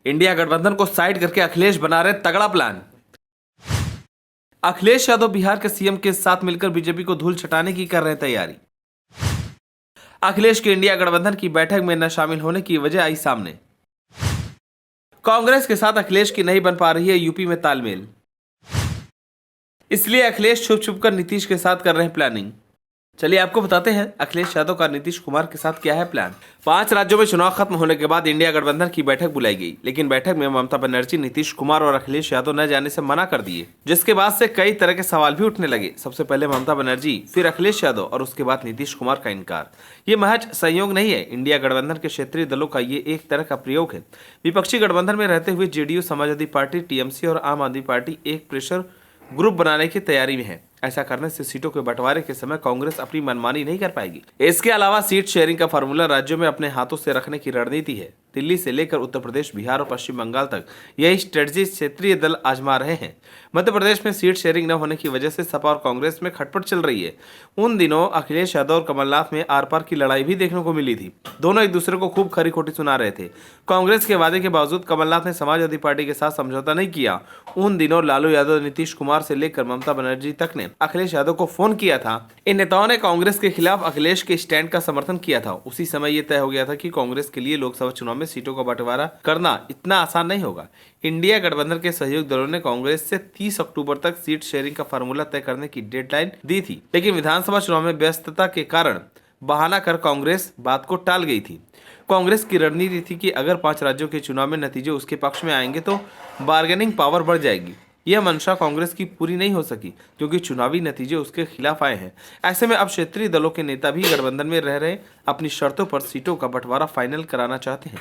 India गठबंधन को side करके अखिलेश बना रहे तगड़ा प्लान। अखिलेश यादव बिहार के सीएम के साथ मिलकर बीजेपी को धूल चटाने की कर रहे तैयारी। अखिलेश के इंडिया गठबंधन की बैठक में न शामिल होने की वजह आई सामने। कांग्रेस के साथ अखिलेश की नहीं बन पा रही है यूपी में तालमेल, इसलिए अखिलेश छुप छुप कर नीतीश के साथ कर रहे हैं प्लानिंग। चलिए आपको बताते हैं अखिलेश यादव का नीतीश कुमार के साथ क्या है प्लान। 5 राज्यों में चुनाव खत्म होने के बाद इंडिया गठबंधन की बैठक बुलाई गई, लेकिन बैठक में ममता बनर्जी, नीतीश कुमार और अखिलेश यादव न जाने से मना कर दिए, जिसके बाद से कई तरह के सवाल भी उठने लगे। सबसे पहले ममता बनर्जी, फिर अखिलेश यादव और उसके बाद नीतीश कुमार का इनकार। ये महज संयोग नहीं है, इंडिया गठबंधन के क्षेत्रीय दलों का ये एक तरह का प्रयोग है। विपक्षी गठबंधन में रहते हुए जेडीयू, समाजवादी पार्टी, टीएमसी और आम आदमी पार्टी एक प्रेशर ग्रुप बनाने की तैयारी में है। ऐसा करने से सीटों के बंटवारे के समय कांग्रेस अपनी मनमानी नहीं कर पाएगी। इसके अलावा सीट शेयरिंग का फार्मूला राज्यों में अपने हाथों से रखने की रणनीति है। दिल्ली से लेकर उत्तर प्रदेश, बिहार और पश्चिम बंगाल तक यही स्ट्रेटजी क्षेत्रीय दल आजमा रहे हैं। मध्य प्रदेश में सीट शेयरिंग न होने की वजह से सपा और कांग्रेस में खटपट चल रही है। उन दिनों अखिलेश यादव और कमलनाथ में आर पार की लड़ाई भी देखने को मिली थी। दोनों एक दूसरे को खूब खरी खोटी सुना रहे थे। कांग्रेस के वादे के बावजूद कमलनाथ ने समाजवादी पार्टी के साथ समझौता नहीं किया। उन दिनों लालू यादव, नीतीश कुमार से लेकर ममता बनर्जी तक ने अखिलेश यादव को फोन किया था। इन नेताओं ने कांग्रेस के खिलाफ अखिलेश के स्टैंड का समर्थन किया था। उसी समय यह तय हो गया था कि कांग्रेस के लिए लोकसभा चुनाव में सीटों का बंटवारा करना इतना आसान नहीं होगा। इंडिया गठबंधन के सहयोगी दलों ने कांग्रेस से 30 अक्टूबर तक सीट शेयरिंग का फार्मूला तय करने की डेडलाइन दी थी, लेकिन विधानसभा चुनाव में व्यस्तता के कारण बहाना कर कांग्रेस बात को टाल गई थी। कांग्रेस की रणनीति थी कि अगर 5 राज्यों के चुनाव में नतीजे उसके पक्ष में आएंगे तो बार्गेनिंग पावर बढ़ जाएगी। यह मंशा कांग्रेस की पूरी नहीं हो सकी, क्योंकि चुनावी नतीजे उसके खिलाफ आए हैं। ऐसे में अब क्षेत्रीय दलों के नेता भी गठबंधन में रह रहे अपनी शर्तों पर सीटों का बंटवारा फाइनल कराना चाहते हैं।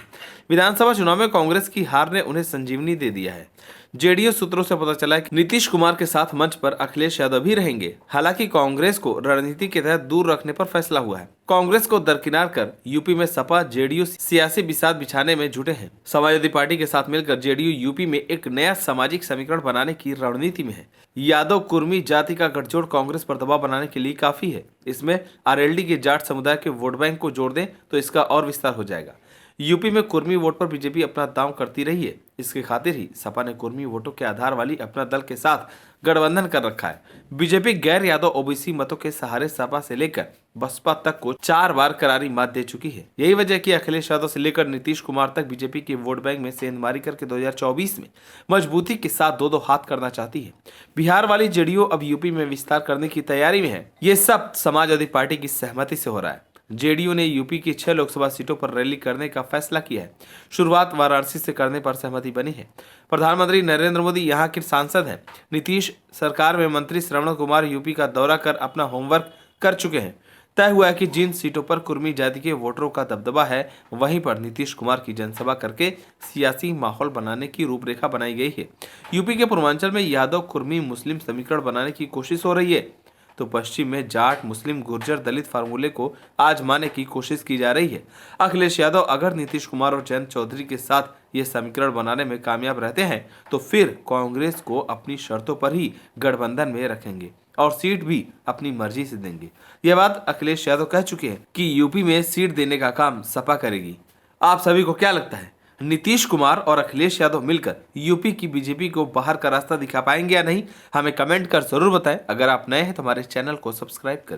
विधानसभा चुनाव में कांग्रेस की हार ने उन्हें संजीवनी दे दिया है। जेडीयू सूत्रों से पता चला कि नीतीश कुमार के साथ मंच पर अखिलेश यादव भी रहेंगे। हालांकि कांग्रेस को रणनीति के तहत दूर रखने पर फैसला हुआ है। कांग्रेस को दरकिनार कर यूपी में सपा, जेडीयू सियासी बिसात बिछाने में जुटे हैं। समाजवादी पार्टी के साथ मिलकर जेडीयू यूपी में एक नया सामाजिक समीकरण बनाने की रणनीति में है। यादव कुर्मी जाति का गठजोड़ कांग्रेस पर दबाव बनाने के लिए काफी है। इसमें आरएलडी के जाट समुदाय के वोट बैंक को जोड़ दें तो इसका और विस्तार हो जाएगा। यूपी में कुर्मी वोट पर बीजेपी अपना दांव करती रही है। इसके खातिर ही सपा ने कुर्मी वोटों के आधार वाली अपना दल के साथ गठबंधन कर रखा है। बीजेपी गैर यादव ओबीसी मतों के सहारे सपा से लेकर बसपा तक को 4 बार करारी मात दे चुकी है। यही वजह कि अखिलेश यादव से लेकर नीतीश कुमार तक बीजेपी के वोट बैंक में सेंधमारी करके 2024 में मजबूती के साथ 2-2 हाथ करना चाहती है। बिहार वाली जेडीयू अब यूपी में विस्तार करने की तैयारी में है। ये सब समाजवादी पार्टी की सहमति से हो रहा है। जेडीयू ने यूपी की 6 लोकसभा सीटों पर रैली करने का फैसला किया है। शुरुआत वाराणसी से करने पर सहमति बनी है। प्रधानमंत्री नरेंद्र मोदी यहाँ के सांसद हैं। नीतीश सरकार में मंत्री श्रवण कुमार यूपी का दौरा कर अपना होमवर्क कर चुके हैं। तय हुआ है कि जिन सीटों पर कुर्मी जाति के वोटरों का दबदबा है, वहीं पर नीतीश कुमार की जनसभा करके सियासी माहौल बनाने की रूपरेखा बनाई गई है। यूपी के पूर्वांचल में यादव कुर्मी मुस्लिम समीकरण बनाने की कोशिश हो रही है, तो पश्चिम में जाट, मुस्लिम, गुर्जर, दलित फार्मूले को आजमाने की कोशिश की जा रही है। अखिलेश यादव अगर नीतीश कुमार और जयंत चौधरी के साथ ये समीकरण बनाने में कामयाब रहते हैं तो फिर कांग्रेस को अपनी शर्तों पर ही गठबंधन में रखेंगे और सीट भी अपनी मर्जी से देंगे। यह बात अखिलेश यादव कह चुके हैं कि यूपी में सीट देने का काम सपा करेगी। आप सभी को क्या लगता है, नीतीश कुमार और अखिलेश यादव मिलकर यूपी की बीजेपी को बाहर का रास्ता दिखा पाएंगे या नहीं? हमें कमेंट कर जरूर बताएं। अगर आप नए हैं तो हमारे चैनल को सब्सक्राइब करें।